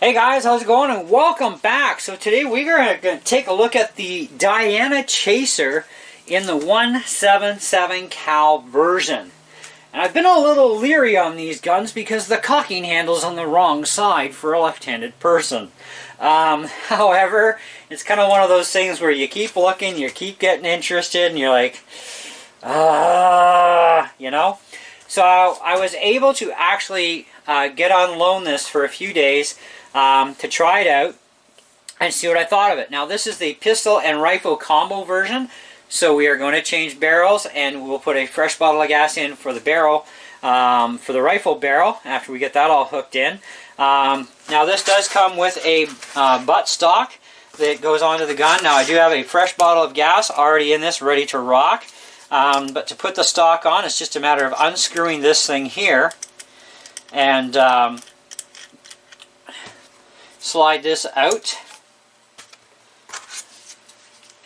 Hey guys, how's it going? And welcome back. So today we're going to take a look at the Diana Chaser in the 177 cal version. And I've been a little leery on these guns because the cocking handle's on the wrong side for a left-handed person. However, it's kind of one of those things where you keep looking, you keep getting interested, and you're like, you know? So I was able to actually get on loan this for a few days to try it out and see what I thought of it. Now this is the pistol and rifle combo version, so we are going to change barrels and we'll put a fresh bottle of gas in for the barrel, for the rifle barrel after we get that all hooked in. Now this does come with a butt stock that goes onto the gun. Now I do have a fresh bottle of gas already in this, ready to rock. But to put the stock on, it's just a matter of unscrewing this thing here and slide this out,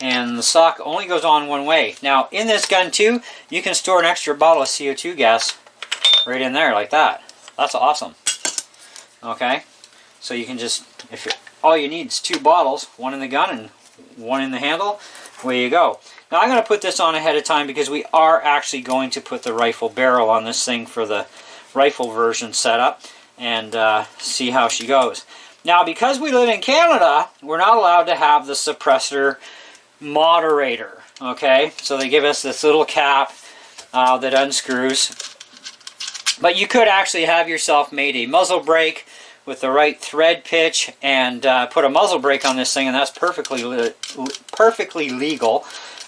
and the stock only goes on one way. Now in this gun too, you can store an extra bottle of CO2 gas right in there like that. That's awesome. Okay, so you can just, if you're, all you need is 2 bottles, one in the gun and one in the handle, away you go. Now I'm going to put this on ahead of time because we are actually going to put the rifle barrel on this thing for the rifle version setup and see how she goes. Now because we live in Canada, we're not allowed to have the suppressor moderator. Okay, so they give us this little cap that unscrews. But you could actually have yourself made a muzzle brake with the right thread pitch and put a muzzle brake on this thing, and that's perfectly legal.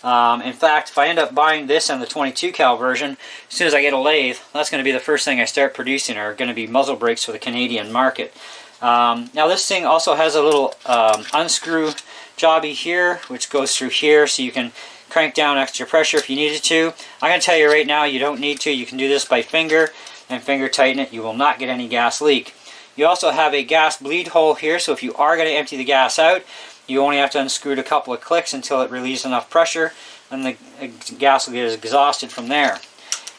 In fact, if I end up buying this and the 22 cal version, as soon as I get a lathe, that's going to be the first thing I start producing are going to be muzzle brakes for the Canadian market. Now this thing also has a little unscrew jobby here, which goes through here, so you can crank down extra pressure if you needed to. I'm going to tell you right now, you don't need to. You can do this by finger and finger tighten it. You will not get any gas leak. You also have a gas bleed hole here, so if you are going to empty the gas out, you only have to unscrew it a couple of clicks until it relieves enough pressure, and the gas will get exhausted from there.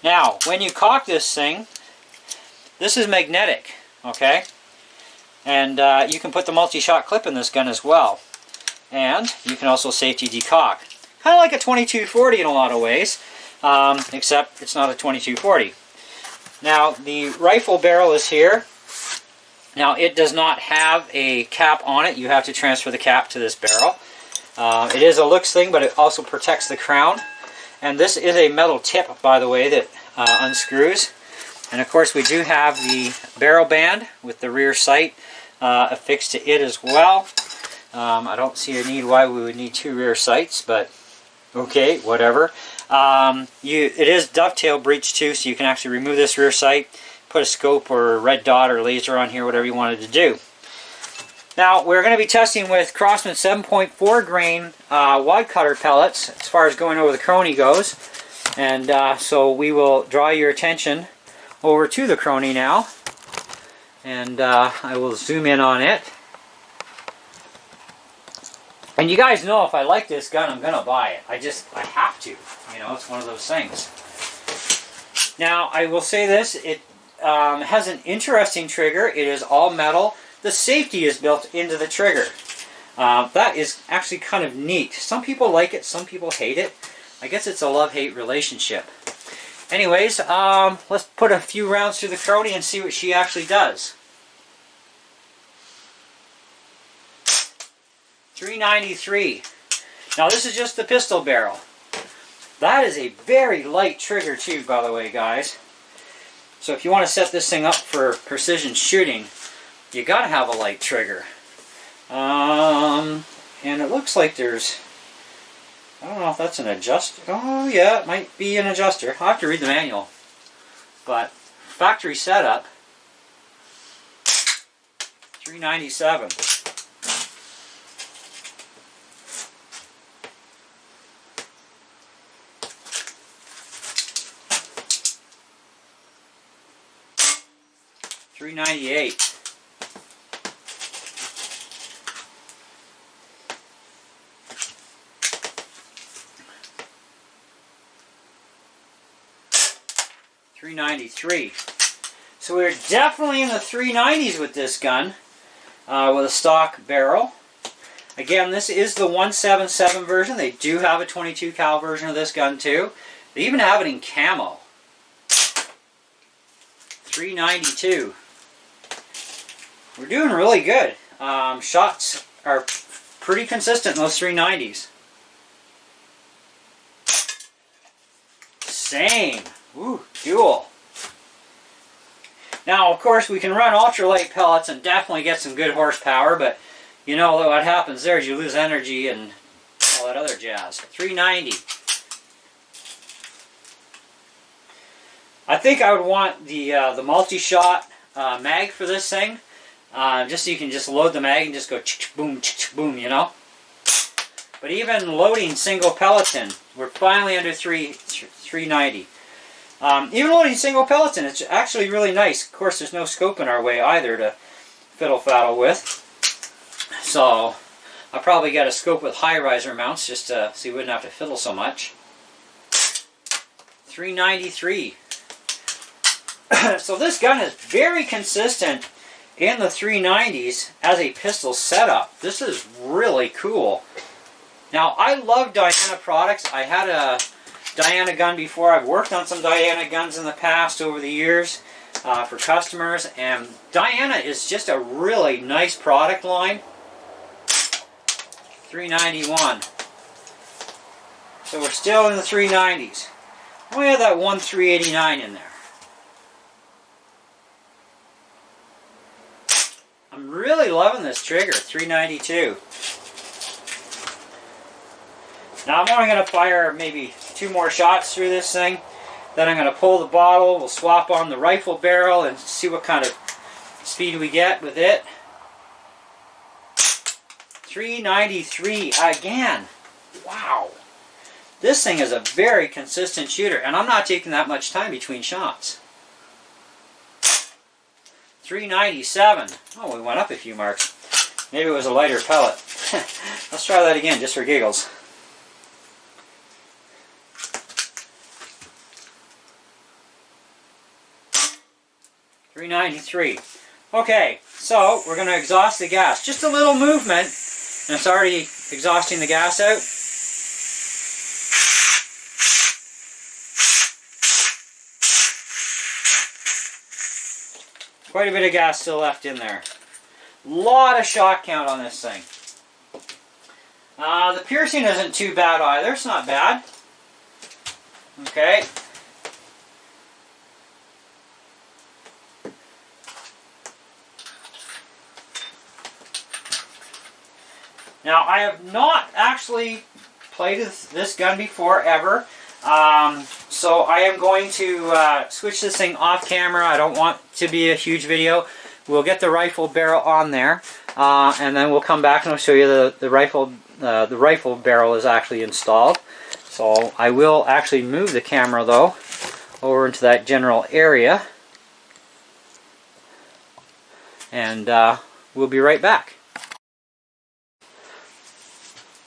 Now, when you cock this thing, this is magnetic, okay? And you can put the multi-shot clip in this gun as well. And you can also safety decock. Kind of like a 2240 in a lot of ways, except it's not a 2240. Now, the rifle barrel is here. Now, it does not have a cap on it. You have to transfer the cap to this barrel. It is a looks thing, but it also protects the crown. And this is a metal tip, by the way, that unscrews. And of course, we do have the barrel band with the rear sight affixed to it as well. I don't see a need why we would need 2 rear sights, but okay, whatever. It is dovetail breech too, so you can actually remove this rear sight, put a scope or a red dot or laser on here, whatever you wanted to do. Now, we're going to be testing with Crosman 7.4 grain wad cutter pellets as far as going over the Crony goes. And so we will draw your attention over to the Crony now. And I will zoom in on it. And you guys know if I like this gun, I'm going to buy it. I have to. You know, it's one of those things. Now, I will say this. It has an interesting trigger. It is all metal. The safety is built into the trigger. That is actually kind of neat. Some people like it, some people hate it. I guess it's a love-hate relationship. Anyways, let's put a few rounds through the Crony and see what she actually does. 393. Now this is just the pistol barrel. That is a very light trigger too, by the way, guys. So if you want to set this thing up for precision shooting, you gotta have a light trigger. And it looks like there's, I don't know if that's an adjuster. Oh yeah, it might be an adjuster. I'll have to read the manual. But factory setup, 397. $398. $393. So we're definitely in the 390s with this gun. with a stock barrel. Again, this is the 177 version. They do have a 22 cal version of this gun too. They even have it in camo. 392. We're doing really good. Shots are pretty consistent in those 390s. Same. Ooh, dual. Now, of course, we can run ultralight pellets and definitely get some good horsepower, but you know what happens there is you lose energy and all that other jazz. 390. I think I would want the multi-shot mag for this thing, just so you can just load the mag and just go boom, boom, you know. But even loading single peloton, we're finally under 390. Even loading single peloton, it's actually really nice. Of course, there's no scope in our way either to fiddle-faddle with. So, I'll probably get a scope with high riser mounts just so you wouldn't have to fiddle so much. 393. So this gun is very consistent in the 390s as a pistol setup. This is really cool. Now, I love Diana products. I had a Diana gun before. I've worked on some Diana guns in the past over the years for customers, and Diana is just a really nice product line. 391. So we're still in the 390s. We have that one 389 in there. I'm really loving this trigger, 392. Now I'm only going to fire maybe 2 more shots through this thing. Then I'm going to pull the bottle, we'll swap on the rifle barrel and see what kind of speed we get with it. 393 again. Wow. This thing is a very consistent shooter, and I'm not taking that much time between shots. 397. Oh, we went up a few marks. Maybe it was a lighter pellet. Let's try that again, just for giggles. 393. Okay, so we're going to exhaust the gas. Just a little movement, and it's already exhausting the gas out. Quite a bit of gas still left in there. Lot of shot count on this thing. The piercing isn't too bad either. It's not bad. Okay. Now, I have not actually played with this gun before, ever. So I am going to switch this thing off camera. I don't want it to be a huge video. We'll get the rifle barrel on there, and then we'll come back and I'll show you the rifle barrel is actually installed. So I will actually move the camera though over into that general area, and we'll be right back.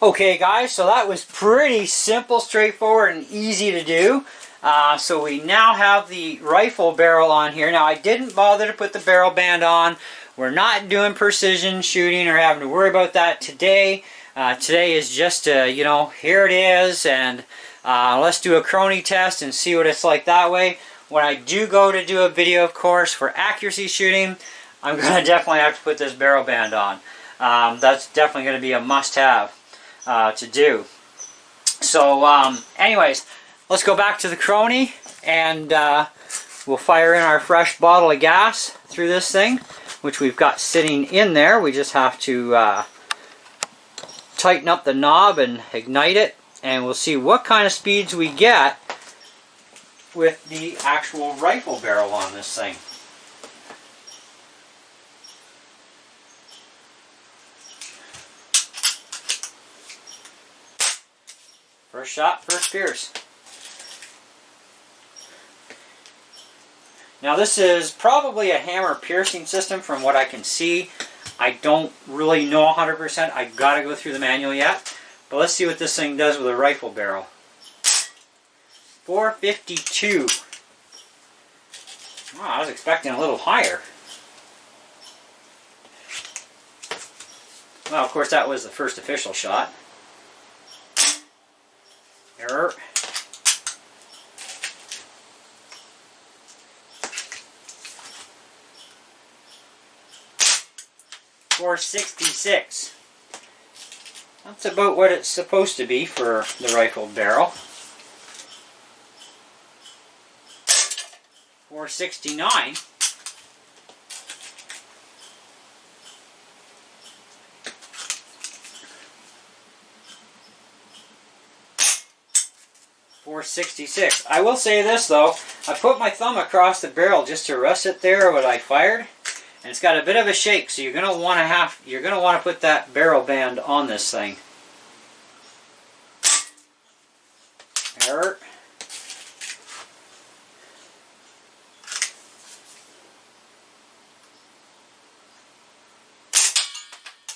Okay guys, so that was pretty simple, straightforward, and easy to do. So we now have the rifle barrel on here. Now I didn't bother to put the barrel band on. We're not doing precision shooting or having to worry about that today. Today is just, you know, here it is, and let's do a Crony test and see what it's like that way. When I do go to do a video, of course, for accuracy shooting, I'm going to definitely have to put this barrel band on. That's definitely going to be a must-have to do. So, anyways, let's go back to the Crony, and we'll fire in our fresh bottle of gas through this thing, which we've got sitting in there. We just have to tighten up the knob and ignite it, and we'll see what kind of speeds we get with the actual rifle barrel on this thing. First shot, first pierce. Now this is probably a hammer piercing system from what I can see. I don't really know 100%. I've got to go through the manual yet. But let's see what this thing does with a rifle barrel. 452. Wow, I was expecting a little higher. Well, of course, that was the first official shot. Error. .466. That's about what it's supposed to be for the rifled barrel. .469. .466. I will say this though, I put my thumb across the barrel just to rest it there when I fired, and it's got a bit of a shake, so you're gonna want to put that barrel band on this thing. Error.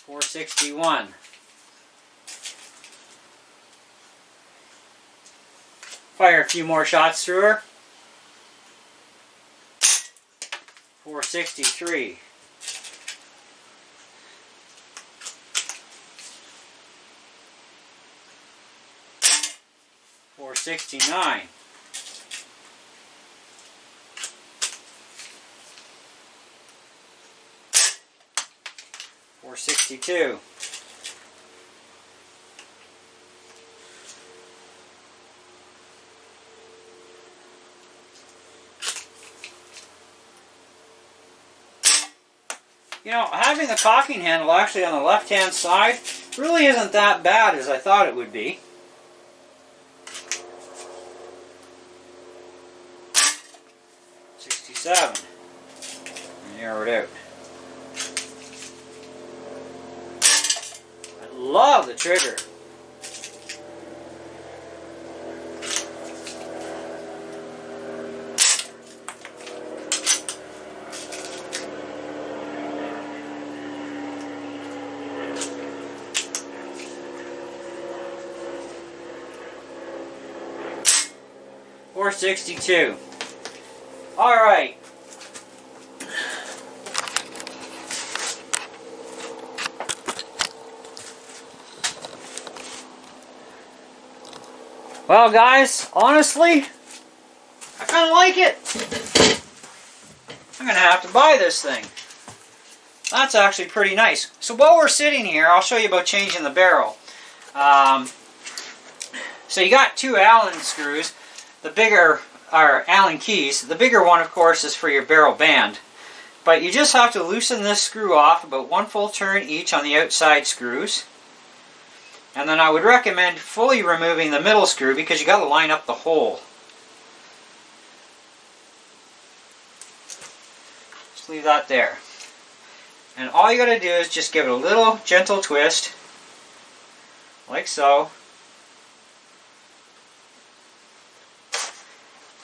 .461. Fire a few more shots through her. .463. .469. .462. You know, having the cocking handle actually on the left-hand side really isn't that bad as I thought it would be. .67. Narrowed out. I love the trigger. .462. All right. Well, guys, honestly, I kind of like it. I'm going to have to buy this thing. That's actually pretty nice. So while we're sitting here, I'll show you about changing the barrel. So you got two Allen screws. The bigger are Allen keys. The bigger one, of course, is for your barrel band. But you just have to loosen this screw off, about one full turn each on the outside screws. And then I would recommend fully removing the middle screw because you got to line up the hole. Just leave that there. And all you got to do is just give it a little gentle twist, like so.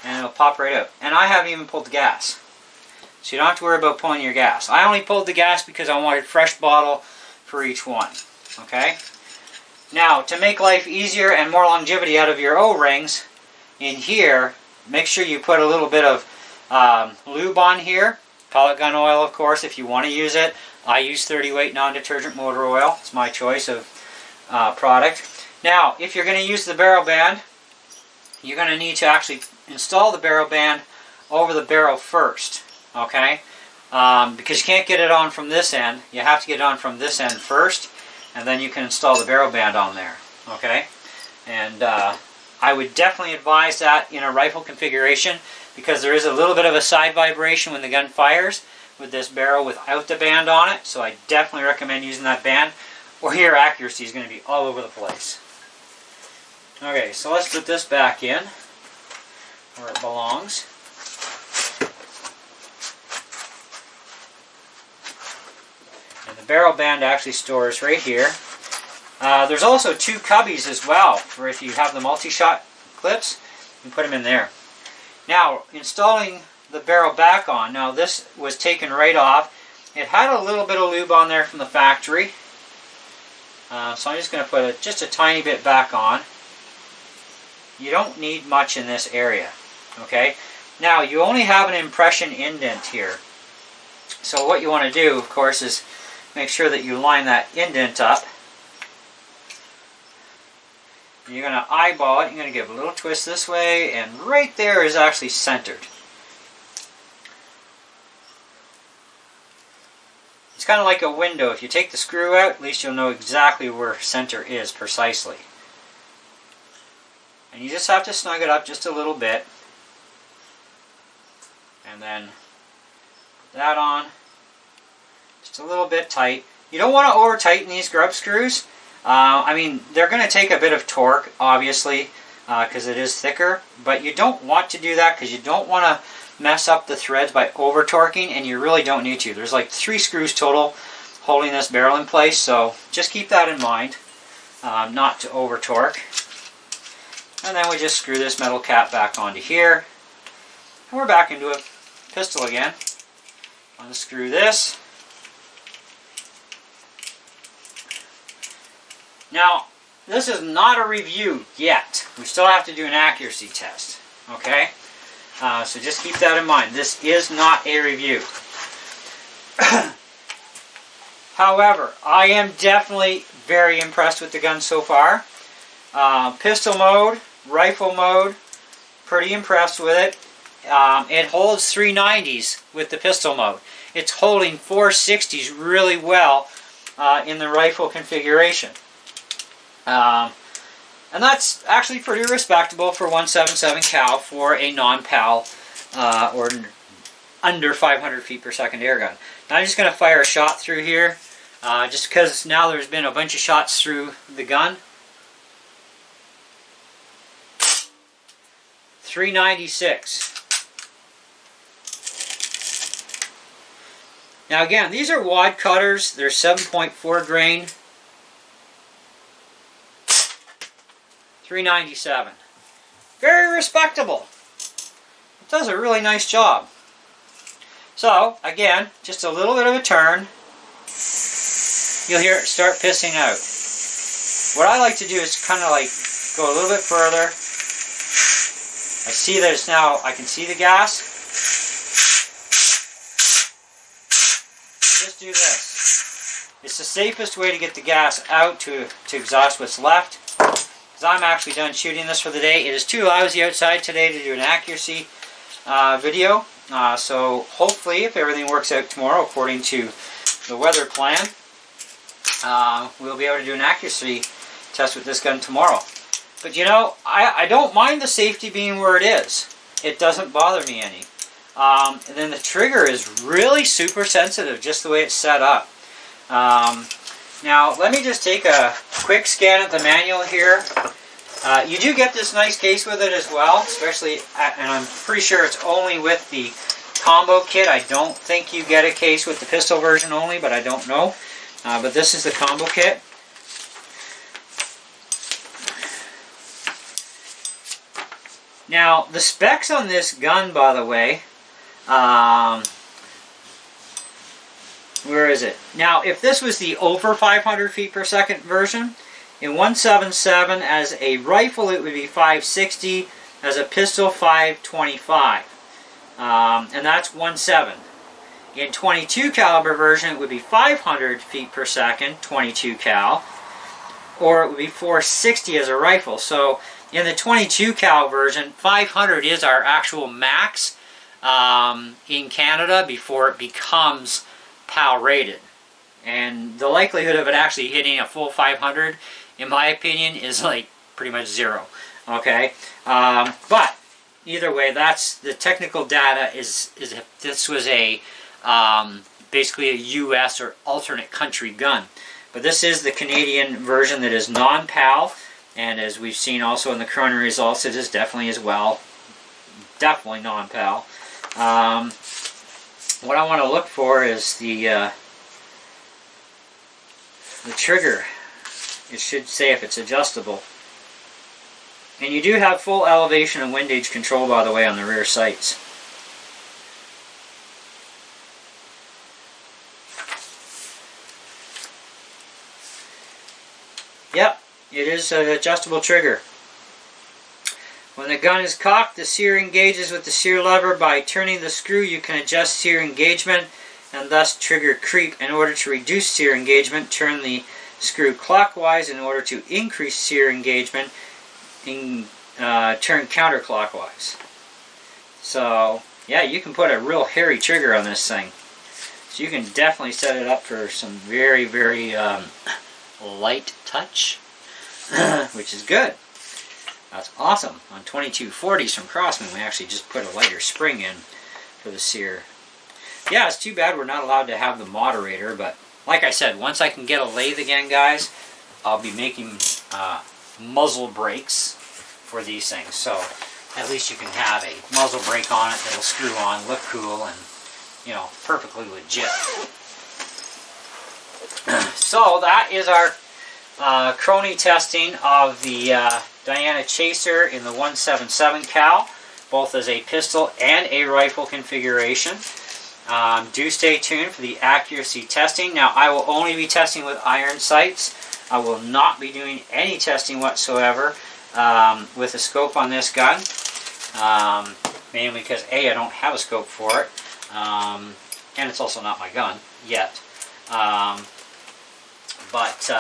And it'll pop right out. And I haven't even pulled the gas. So you don't have to worry about pulling your gas. I only pulled the gas because I wanted fresh bottle for each one. Okay? Now, to make life easier and more longevity out of your O-rings, in here, make sure you put a little bit of lube on here. Pellet gun oil, of course, if you want to use it. I use 30 weight non-detergent motor oil. It's my choice of product. Now, if you're going to use the barrel band, you're going to need to actually install the barrel band over the barrel first, okay? Because you can't get it on from this end. You have to get it on from this end first, and then you can install the barrel band on there, okay? And I would definitely advise that in a rifle configuration because there is a little bit of a side vibration when the gun fires with this barrel without the band on it, so I definitely recommend using that band, or your accuracy is going to be all over the place. Okay, so let's put this back in where it belongs. And the barrel band actually stores right here. There's also two cubbies as well, for if you have the multi-shot clips, you can put them in there. Now, installing the barrel back on. Now, this was taken right off. It had a little bit of lube on there from the factory. So I'm just going to put just a tiny bit back on. You don't need much in this area. Okay? Now, you only have an impression indent here. So what you want to do, of course, is make sure that you line that indent up. You're going to eyeball it. You're going to give a little twist this way, and right there is actually centered. It's kind of like a window. If you take the screw out, at least you'll know exactly where center is precisely. And you just have to snug it up just a little bit. And then put that on just a little bit tight. You don't want to over tighten these grub screws. I mean, they're going to take a bit of torque, obviously, because it is thicker. But you don't want to do that because you don't want to mess up the threads by over torquing, and you really don't need to. There's like 3 screws total holding this barrel in place, so just keep that in mind, not to over torque. And then we just screw this metal cap back onto here, and we're back into a pistol again. Unscrew this. Now, this is not a review yet. We still have to do an accuracy test, okay? So just keep that in mind. This is not a review. However, I am definitely very impressed with the gun so far. Pistol mode, rifle mode, pretty impressed with it. It holds 390s with the pistol mode. It's holding 460s really well in the rifle configuration. And that's actually pretty respectable for 177 cal for a non-PAL or under 500 feet per second air gun. Now I'm just going to fire a shot through here, just because now there's been a bunch of shots through the gun. 396. Now again, these are wad cutters. They're 7.4 grain. 397. Very respectable. It does a really nice job. So, again, just a little bit of a turn. You'll hear it start pissing out. What I like to do is kind of like go a little bit further. I see that it's now, I can see the gas. Just do this. It's the safest way to get the gas out to exhaust what's left. Because I'm actually done shooting this for the day. It is too lousy outside today to do an accuracy video. So hopefully, if everything works out tomorrow according to the weather plan, we'll be able to do an accuracy test with this gun tomorrow. But you know, I don't mind the safety being where it is. It doesn't bother me any. And then the trigger is really super sensitive just the way it's set up. Now, let me just take a quick scan at the manual here. You do get this nice case with it as well, especially, and I'm pretty sure it's only with the combo kit. I don't think you get a case with the pistol version only, but I don't know. But this is the combo kit. Now, the specs on this gun, by the way, where is it? Now, if this was the over 500 feet per second version, in 177 as a rifle it would be 560, as a pistol 525, and that's 1.7. In 22 caliber version it would be 500 feet per second, 22 cal, or it would be 460 as a rifle. So in the 22 cal version, 500 is our actual max in Canada before it becomes PAL rated, and the likelihood of it actually hitting a full 500, in my opinion, is like pretty much zero. Okay, but either way, that's the technical data. Is if this was a basically a U.S. or alternate country gun, but this is the Canadian version that is non-PAL, and as we've seen also in the Crony results, it is definitely as well, definitely non-PAL. What I want to look for is the trigger. It should say if it's adjustable. And you do have full elevation and windage control, by the way, on the rear sights. Yep, it is an adjustable trigger. When the gun is cocked, the sear engages with the sear lever. By turning the screw, you can adjust sear engagement and thus trigger creep. In order to reduce sear engagement, turn the screw clockwise. In order to increase sear engagement, turn counterclockwise. So yeah, you can put a real hairy trigger on this thing. So you can definitely set it up for some very, very light touch, which is good. That's awesome. On 2240s from Crosman, we actually just put a lighter spring in for the sear. Yeah, it's too bad we're not allowed to have the moderator, but like I said, once I can get a lathe again, guys, I'll be making muzzle brakes for these things. So at least you can have a muzzle brake on it that'll screw on, look cool, and, you know, perfectly legit. So that is our Crony testing of the Diana Chaser in the 177 cal, both as a pistol and a rifle configuration. Do stay tuned for the accuracy testing. Now, I will only be testing with iron sights. I will not be doing any testing whatsoever with a scope on this gun, mainly because A, I don't have a scope for it, and it's also not my gun yet. But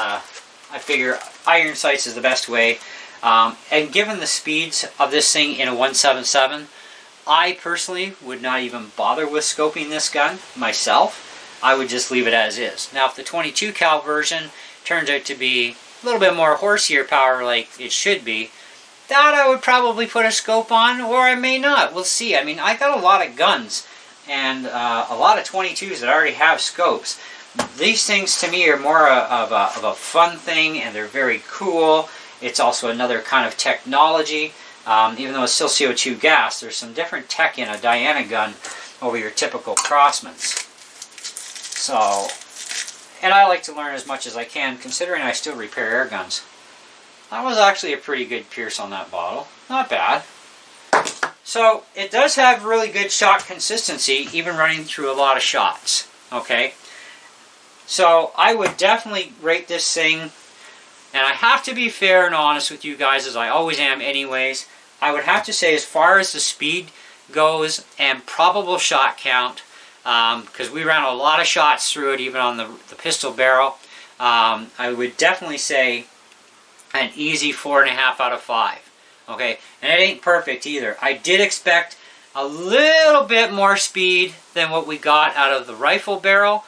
I figure iron sights is the best way. And given the speeds of this thing in a 177, I personally would not even bother with scoping this gun myself. I would just leave it as is. Now, if the 22 cal version turns out to be a little bit more horsepower power like it should be, that I would probably put a scope on, or I may not. We'll see. I mean, I got a lot of guns and a lot of 22s that already have scopes. These things to me are more of a fun thing, and they're very cool. It's also another kind of technology. Even though it's still CO2 gas, there's some different tech in a Diana gun over your typical Crosmans. So, and I like to learn as much as I can, considering I still repair air guns. That was actually a pretty good pierce on that bottle. Not bad. So, it does have really good shot consistency, even running through a lot of shots. Okay? So, I would definitely rate this thing, and I have to be fair and honest with you guys, as I always am anyways. I would have to say, as far as the speed goes and probable shot count, because we ran a lot of shots through it, even on the pistol barrel, I would definitely say an easy 4.5 out of 5. Okay, and it ain't perfect either. I did expect a little bit more speed than what we got out of the rifle barrel.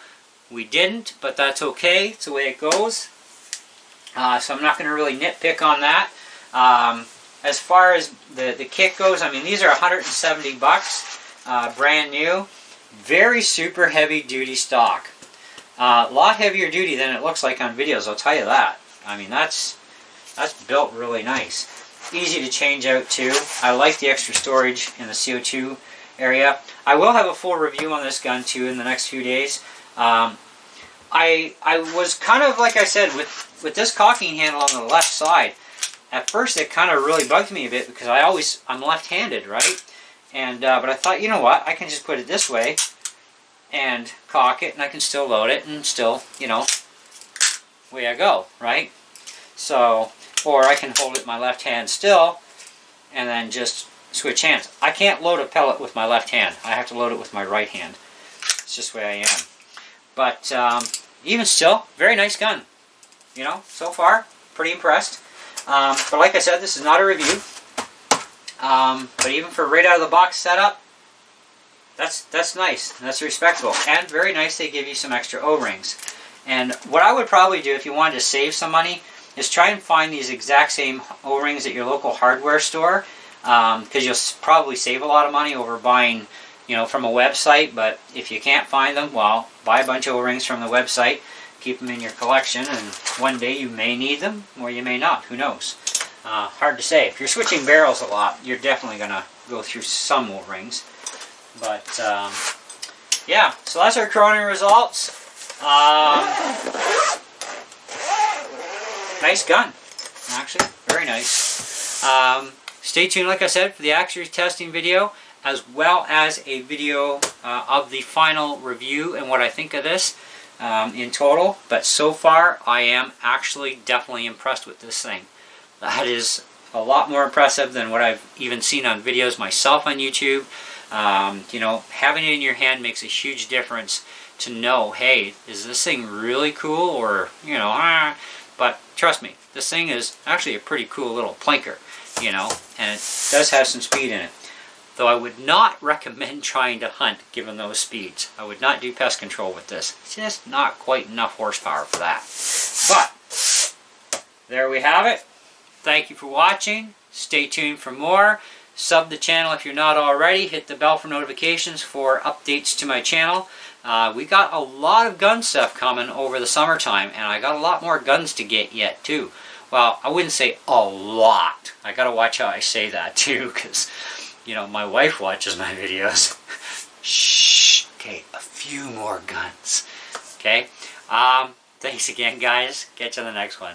We didn't, but that's okay. It's the way it goes. So I'm not going to really nitpick on that. As far as the kit goes, I mean, these are 170 bucks, brand new. Very super heavy duty stock. A lot heavier duty than it looks like on videos, I'll tell you that. I mean, that's built really nice. Easy to change out too. I like the extra storage in the CO2 area. I will have a full review on this gun too in the next few days. I was kind of, like I said, with this cocking handle on the left side, at first it kind of really bugged me a bit because I'm left-handed, right? And but I thought, you know what, I can just put it this way and cock it, and I can still load it, and still, you know, away I go, right? So, or I can hold it in my left hand still, and then just switch hands. I can't load a pellet with my left hand. I have to load it with my right hand. It's just the way I am. But even still, very nice gun. You know, so far, pretty impressed. But like I said, this is not a review. But even for right out of the box setup, that's nice. That's respectable. And very nice they give you some extra O-rings. And what I would probably do if you wanted to save some money is try and find these exact same O-rings at your local hardware store. Because you'll probably save a lot of money over buying, you know, from a website. But if you can't find them, well, buy a bunch of O-rings from the website. Keep them in your collection, and one day you may need them, or you may not. Who knows? Hard to say. If you're switching barrels a lot, you're definitely going to go through some O-rings. But, yeah, so that's our Crony results. Nice gun, actually. Very nice. Stay tuned, like I said, for the accuracy testing video, as well as a video of the final review and what I think of this. In total, but so far I am actually definitely impressed with this thing. That is a lot more impressive than what I've even seen on videos myself on YouTube. You know, having it in your hand makes a huge difference to know, hey, is this thing really cool, or, you know, but trust me, this thing is actually a pretty cool little plinker, you know, and it does have some speed in it. Though I would not recommend trying to hunt given those speeds. I would not do pest control with this. It's just not quite enough horsepower for that. But there we have it. Thank you for watching. Stay tuned for more. Sub the channel if you're not already. Hit the bell for notifications for updates to my channel. We got a lot of gun stuff coming over the summertime, and I got a lot more guns to get yet too. Well, I wouldn't say a lot. I gotta watch how I say that too, because, you know, my wife watches my videos. Shh. Okay, a few more guns. Okay. Thanks again, guys. Catch you on the next one.